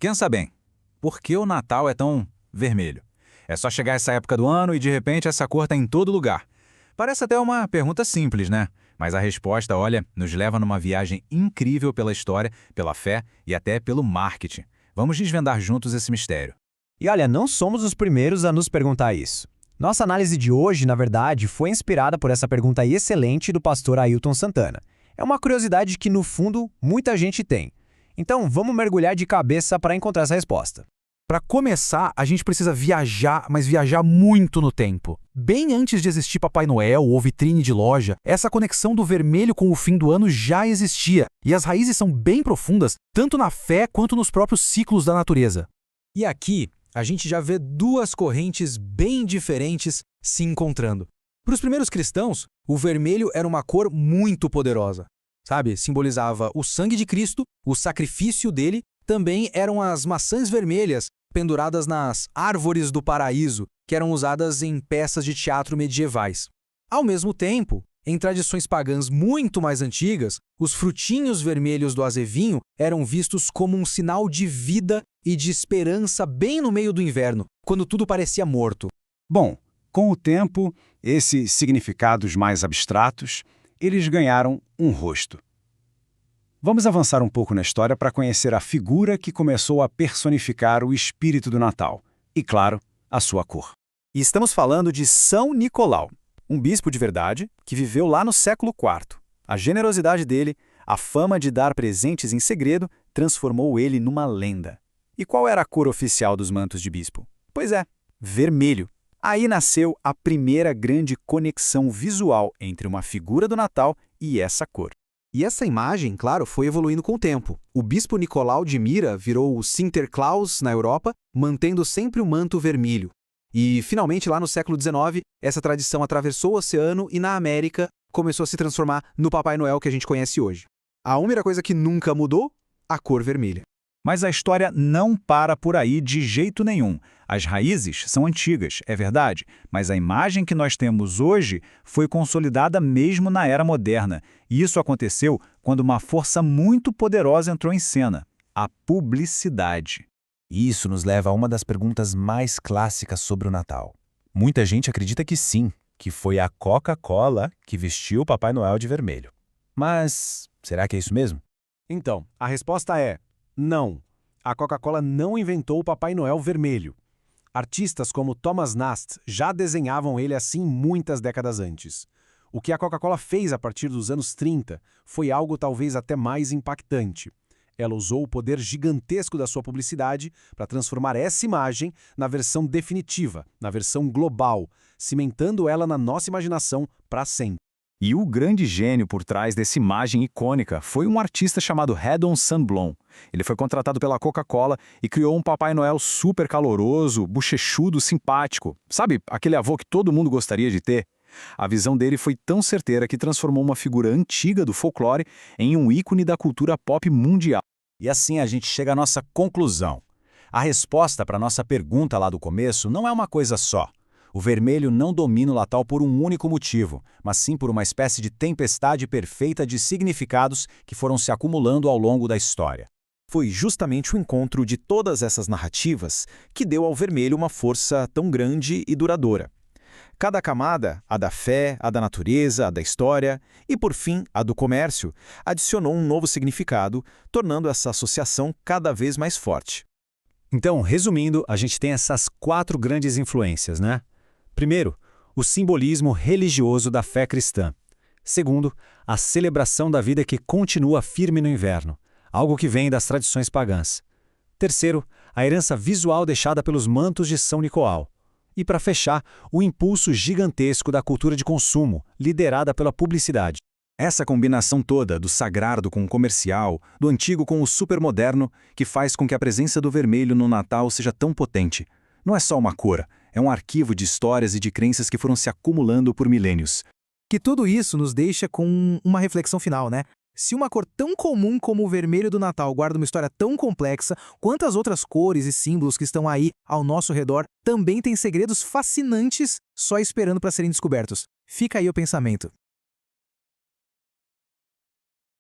Pensa bem, por que o Natal é tão vermelho? É só chegar essa época do ano e de repente essa cor está em todo lugar. Parece até uma pergunta simples, né? Mas a resposta, olha, nos leva numa viagem incrível pela história, pela fé e até pelo marketing. Vamos desvendar juntos esse mistério. E olha, não somos os primeiros a nos perguntar isso. Nossa análise de hoje, na verdade, foi inspirada por essa pergunta excelente do pastor Ailton Santana. É uma curiosidade que, no fundo, muita gente tem. Então, vamos mergulhar de cabeça para encontrar essa resposta. Para começar, a gente precisa viajar, mas viajar muito no tempo. Bem antes de existir Papai Noel ou vitrine de loja, essa conexão do vermelho com o fim do ano já existia, e as raízes são bem profundas, tanto na fé quanto nos próprios ciclos da natureza. E aqui, a gente já vê duas correntes bem diferentes se encontrando. Para os primeiros cristãos, o vermelho era uma cor muito poderosa. Sabe, simbolizava o sangue de Cristo, o sacrifício dele. Também eram as maçãs vermelhas penduradas nas árvores do paraíso, que eram usadas em peças de teatro medievais. Ao mesmo tempo, em tradições pagãs muito mais antigas, os frutinhos vermelhos do azevinho eram vistos como um sinal de vida e de esperança bem no meio do inverno, quando tudo parecia morto. Bom, com o tempo, esses significados mais abstratos, eles ganharam um rosto. Vamos avançar um pouco na história para conhecer a figura que começou a personificar o espírito do Natal e, claro, a sua cor. E estamos falando de São Nicolau, um bispo de verdade que viveu lá no século IV. A generosidade dele, a fama de dar presentes em segredo, transformou ele numa lenda. E qual era a cor oficial dos mantos de bispo? Pois é, vermelho. Aí nasceu a primeira grande conexão visual entre uma figura do Natal e essa cor. E essa imagem, claro, foi evoluindo com o tempo. O bispo Nicolau de Myra virou o Sinterklaas na Europa, mantendo sempre o manto vermelho. E, finalmente, lá no século XIX, essa tradição atravessou o oceano e, na América, começou a se transformar no Papai Noel que a gente conhece hoje. A única coisa que nunca mudou, a cor vermelha. Mas a história não para por aí de jeito nenhum. As raízes são antigas, é verdade, mas a imagem que nós temos hoje foi consolidada mesmo na era moderna. E isso aconteceu quando uma força muito poderosa entrou em cena: a publicidade. Isso nos leva a uma das perguntas mais clássicas sobre o Natal. Muita gente acredita que sim, que foi a Coca-Cola que vestiu o Papai Noel de vermelho. Mas será que é isso mesmo? Então, a resposta é não. A Coca-Cola não inventou o Papai Noel vermelho. Artistas como Thomas Nast já desenhavam ele assim muitas décadas antes. O que a Coca-Cola fez a partir dos anos 30 foi algo talvez até mais impactante. Ela usou o poder gigantesco da sua publicidade para transformar essa imagem na versão definitiva, na versão global, cimentando ela na nossa imaginação para sempre. E o grande gênio por trás dessa imagem icônica foi um artista chamado Haddon Sandblom. Ele foi contratado pela Coca-Cola e criou um Papai Noel super caloroso, bochechudo, simpático. Sabe, aquele avô que todo mundo gostaria de ter? A visão dele foi tão certeira que transformou uma figura antiga do folclore em um ícone da cultura pop mundial. E assim a gente chega à nossa conclusão. A resposta para a nossa pergunta lá do começo não é uma coisa só. O vermelho não domina o Natal por um único motivo, mas sim por uma espécie de tempestade perfeita de significados que foram se acumulando ao longo da história. Foi justamente o encontro de todas essas narrativas que deu ao vermelho uma força tão grande e duradoura. Cada camada, a da fé, a da natureza, a da história e, por fim, a do comércio, adicionou um novo significado, tornando essa associação cada vez mais forte. Então, resumindo, a gente tem essas 4 grandes influências, né? Primeiro, o simbolismo religioso da fé cristã. Segundo, a celebração da vida que continua firme no inverno, algo que vem das tradições pagãs. Terceiro, a herança visual deixada pelos mantos de São Nicolau. E, para fechar, o impulso gigantesco da cultura de consumo, liderada pela publicidade. Essa combinação toda do sagrado com o comercial, do antigo com o supermoderno, que faz com que a presença do vermelho no Natal seja tão potente. Não é só uma cor, é um arquivo de histórias e de crenças que foram se acumulando por milênios. Que tudo isso nos deixa com uma reflexão final, né? Se uma cor tão comum como o vermelho do Natal guarda uma história tão complexa, quantas outras cores e símbolos que estão aí ao nosso redor também têm segredos fascinantes só esperando para serem descobertos? Fica aí o pensamento.